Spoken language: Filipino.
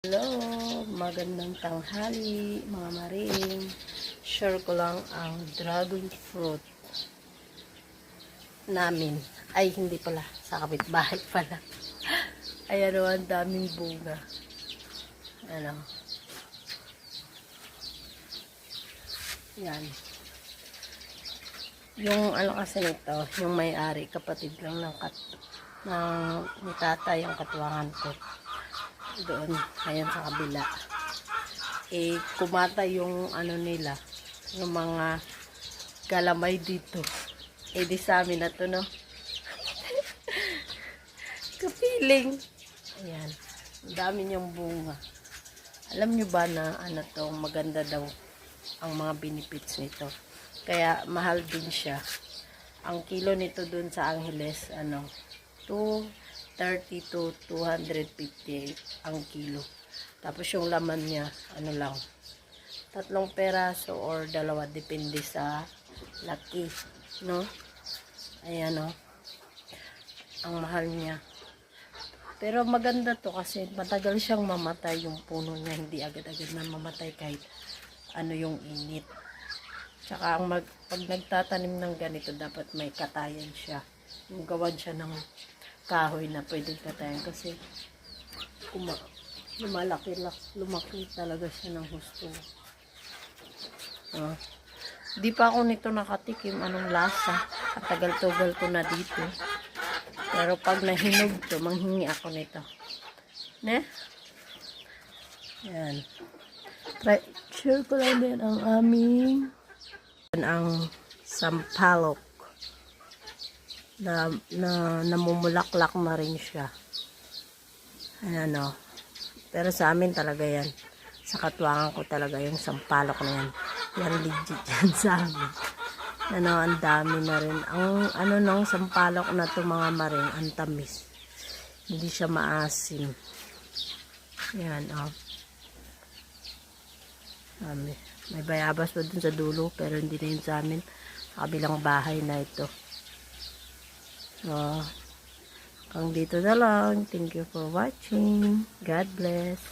Hello, magandang tanghali mga maring. Share ko lang ang dragon fruit namin. Ay, hindi pala. Sa kapitbahay pala. Ayan o, ang daming bunga. Ano. Yan. Yung ano kasi nito, yung may-ari, kapatid lang ng ni tatay ang katuwangan ko. Doon, ayan sa kabila. Kumata yung ano nila, yung mga galamay dito. Di sa amin na to, no? Kapiling. Ayan. Ang dami niyang bunga. Alam niyo ba na ano to, maganda daw ang mga benefits nito. Kaya mahal din siya. Ang kilo nito dun sa Angeles, 230 to 250 ang kilo. Tapos yung laman niya, lang, 3 peraso or 2, depende sa laki, no? Ayan, no? Ang mahal niya. Pero maganda to kasi matagal siyang mamatay yung puno niya. Hindi agad-agad na mamatay kahit ano yung init. Tsaka pag nagtatanim ng ganito, dapat may katayan siya. Yung gawan siya ng kahoy na pwedeng katayan kasi lumaki talaga siya ng husto. Di pa ako nito nakatikim anong lasa. Katagal-tugal ko na dito. Pero pag nahinog to, manghingi ako nito. Ne? Yan. Share ko lang din ang aming ang sampalok na namumulaklak na rin siya. Ayan, o. Pero sa amin talaga yan. Sa katuwangan ko talaga yung sampalok na yan. Yan legit yan sa amin. Ang dami na rin. Ang nung sampalok na to mga maring, ang tamis. Hindi siya maasim. Yan, o. May bayabas pa dun sa dulo, pero hindi na yun sa amin. Sa kabilang bahay na ito. So, hanggang dito na lang. Thank you for watching. God bless.